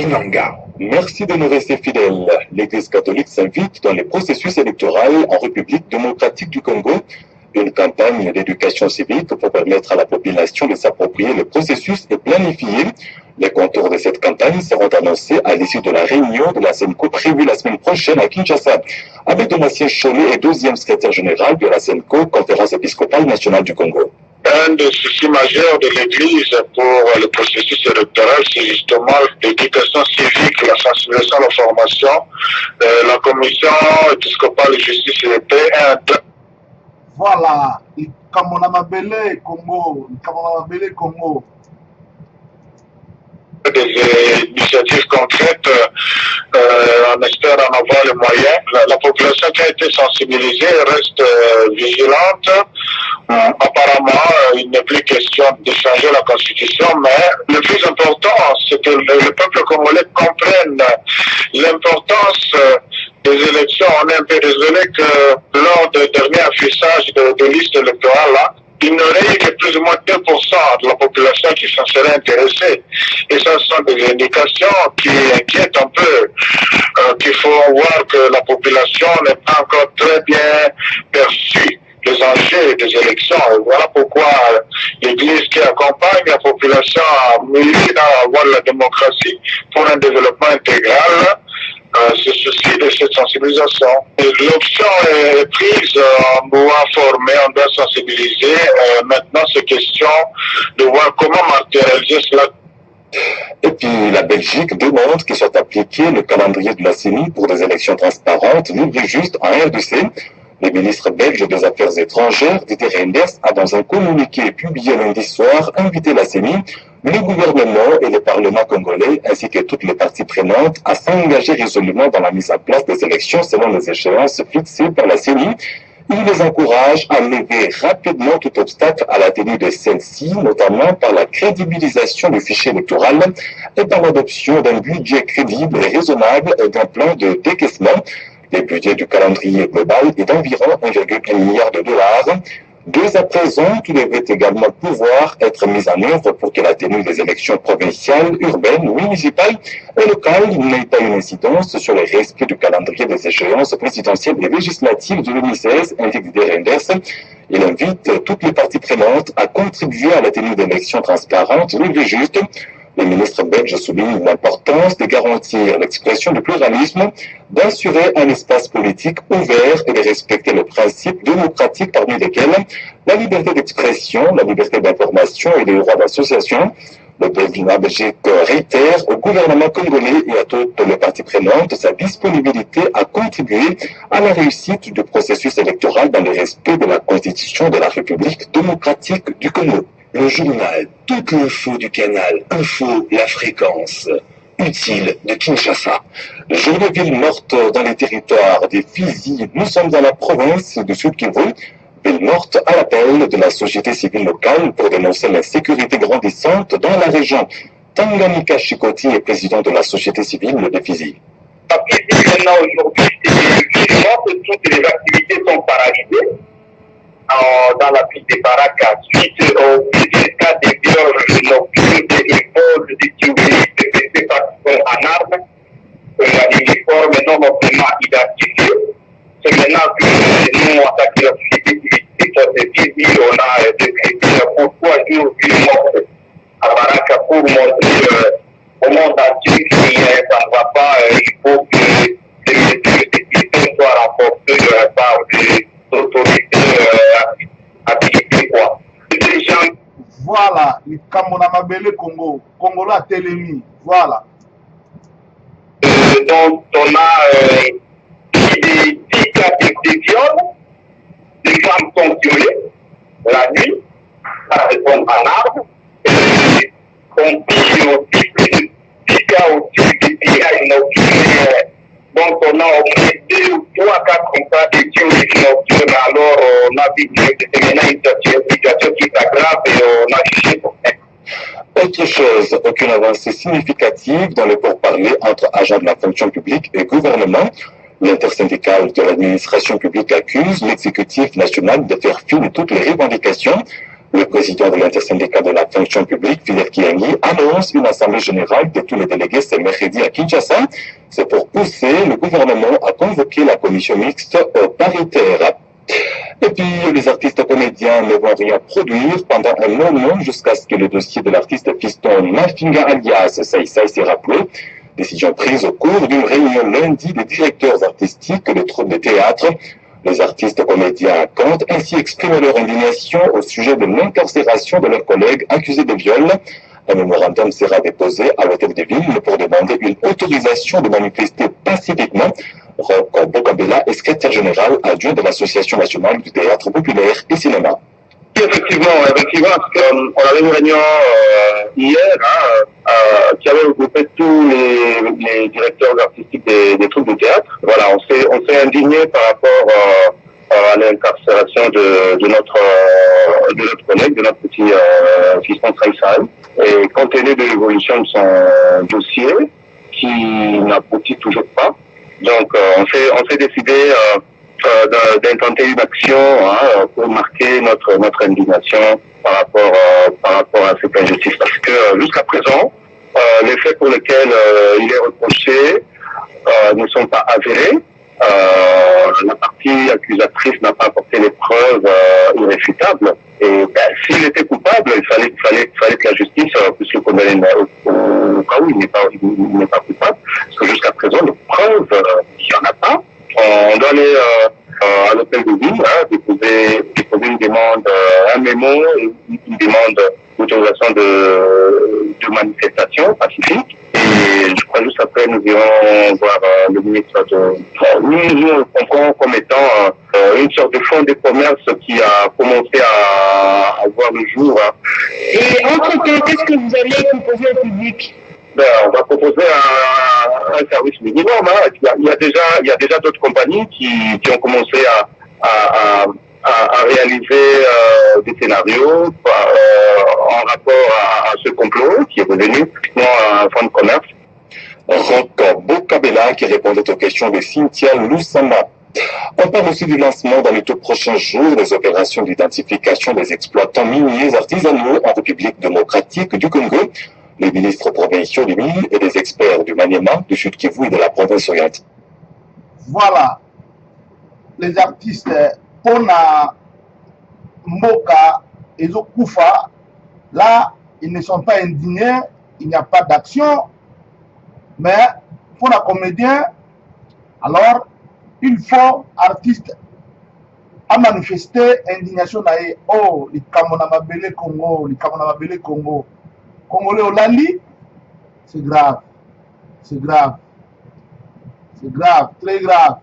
Kinanga. Merci de nous rester fidèles. L'Église catholique s'invite dans les processus électoraux en République démocratique du Congo. Une campagne d'éducation civique pour permettre à la population de s'approprier le processus est planifiée. Les contours de cette campagne seront annoncés à l'issue de la réunion de la SENCO prévue la semaine prochaine à Kinshasa. Avec Donatien Cholet et deuxième secrétaire général de la SENCO, Conférence épiscopale nationale du Congo. Un des soucis majeurs de l'Église pour le processus électoral, c'est justement l'éducation civique, la sensibilisation à la formation. La Commission épiscopale de justice et de paix est un... Voilà, Kamona Mabele Congo. Des initiatives concrètes, on espère en avoir les moyens. La population qui a été sensibilisée reste vigilante. Apparemment, il n'est plus question de changer la Constitution, mais le plus important, c'est que le peuple congolais comprenne l'importance des élections. On est un peu désolé que lors du dernier affichage de liste électorale, là, il n'aurait eu que plus ou moins 2% de la population qui s'en serait intéressée. Et ça sont des indications qui inquiètent un peu, qu'il faut voir que la population n'est pas encore très bien perçue les enjeux des élections. Et voilà pourquoi l'Église qui accompagne la population à militer à avoir la démocratie pour un développement intégral, se soucie de cette sensibilisation. L'option est prise, on doit former, on doit sensibiliser. Maintenant, c'est question de voir comment matérialiser cela. Et puis, la Belgique demande qu'il soit appliqué le calendrier de la CENI pour des élections transparentes, libres et justes en RDC. Le ministre belge des Affaires étrangères, Didier Reynders, a dans un communiqué publié lundi soir invité la CENI, le gouvernement et le Parlement congolais, ainsi que toutes les parties prenantes, à s'engager résolument dans la mise en place des élections selon les échéances fixées par la CENI. Il les encourage à lever rapidement tout obstacle à la tenue de celle-ci, notamment par la crédibilisation du fichier électoral et par l'adoption d'un budget crédible et raisonnable et d'un plan de décaissement. Le budget du calendrier global est d'environ 1,1 milliard de dollars. Dès à présent, tout devrait également pouvoir être mis en œuvre pour que la tenue des élections provinciales, urbaines, municipales et locales n'ait pas une incidence sur le respect du calendrier des échéances présidentielles et législatives de 2016, indique Didier Reynders. Il invite toutes les parties prenantes à contribuer à la tenue d'élections transparentes, libres et justes. Le ministre belge souligne l'importance de garantir l'expression du pluralisme, d'assurer un espace politique ouvert et de respecter les principes démocratiques parmi lesquels la liberté d'expression, la liberté d'information et le droit d'association. La Belgique réitère au gouvernement congolais et à toutes les parties prenantes sa disponibilité à contribuer à la réussite du processus électoral dans le respect de la Constitution de la République démocratique du Congo. Le journal, toute l'info du canal Info, la fréquence utile de Kinshasa. Journée ville morte dans les territoires des Fizi. Nous sommes dans la province du Sud-Kivu. Ville morte à l'appel de la société civile locale pour dénoncer l'insécurité grandissante dans la région. Tanganyika Chikoti est président de la société civile de Fizi. Maintenant, aujourd'hui, c'est ville morte, toutes les activités sont paralysées dans la ville de Baraka suite aux plusieurs cas de viols nocturnes et vols de civils de participants en armes, l'uniforme non obtenant identifié. C'est maintenant que nous, en tant que la société civile, sur cette ville, on a décrété pourquoi jours ville morte à Baraka pour montrer au monde entier que ça ne va pas, il faut que les mesures de sécurité soient renforcées par des autorités habilitées, quoi. Voilà, Kamona Mabele Congo, Congola Télémi, voilà. Donc, on a des 10 cas de viol, des femmes sont violées la nuit, ça répond en arbre, et on dit aussi plus de 10 cas aussi de pillage nocturne. Donc, on a au moins 2 ou 3 cas comme ça de tueries nocturnes. Alors, on a vu que c'est maintenant une situation qui s'aggrave et on a jugé pour ça. Autre chose, aucune avancée significative dans les pourparlers entre agents de la fonction publique et gouvernement. L'intersyndicale de l'administration publique accuse l'exécutif national de faire fi de toutes les revendications. Le président de l'intersyndicat de la fonction publique, Philippe Kiangi, annonce une assemblée générale de tous les délégués ce mercredi à Kinshasa. C'est pour pousser le gouvernement à convoquer la commission mixte paritaire. Et puis, les artistes comédiens ne vont rien produire pendant un moment jusqu'à ce que le dossier de l'artiste piston Mafinga alias Saïsaï s'est rappelé. Décision prise au cours d'une réunion lundi des directeurs artistiques de troupes de théâtre. Les artistes comédiens comptent ainsi exprimer leur indignation au sujet de l'incarcération de leurs collègues accusés de viol. Un mémorandum sera déposé à l'hôtel de ville pour demander une autorisation de manifester pacifiquement. Roch Bokabela est secrétaire général adjoint de l'Association nationale du théâtre populaire et cinéma. Effectivement, on avait une réunion hier qui avait regroupé tous les directeurs artistiques des troupes de théâtre. Voilà, on s'est indigné par rapport à l'incarcération de notre collègue, de notre petit fiston Saïsaï. Et compte tenu de l'évolution de son dossier, qui n'aboutit toujours pas, donc on s'est décidé d'intenter une action pour marquer notre indignation par rapport à cette injustice. Parce que jusqu'à présent, les faits pour lesquels il est reproché ne sont pas avérés. La partie accusatrice n'a pas apporté les preuves irréfutables. Et s'il était coupable, il fallait que la justice puisse le condamner au cas où il n'est pas coupable. Parce que jusqu'à présent, les preuves, il n'y en a pas. On doit aller à l'hôtel de ville, déposer une demande, un mémo, une demande d'autorisation de manifestation pacifique. Et je crois juste après, nous irons voir le ministre de... Nous le comprenons comme étant une sorte de fonds de commerce qui a commencé à voir le jour. Et entre-temps, qu'est-ce que vous allez proposer au public? On va proposer un service minimum. Il y a déjà d'autres compagnies qui ont commencé à réaliser des scénarios en rapport à ce complot qui est devenu un fonds de commerce. Roch Bokabela qui répondait aux questions de Cynthia Lusama. On parle aussi du lancement dans les tout prochains jours des opérations d'identification des exploitants miniers artisanaux en République démocratique du Congo. Les ministres provinciaux du mines et des experts du Maniema, du Sud Kivu et de la province orientale. Voilà, les artistes Pona, Moka et Zokufa, là, ils ne sont pas indignés, il n'y a pas d'action, mais pour la comédien, alors, il faut, artiste, à manifester indignation. Oh, les Kamonamabele Congo, les Kamonamabele Congo. Congolais au Lali, c'est grave, c'est grave, c'est grave, très grave.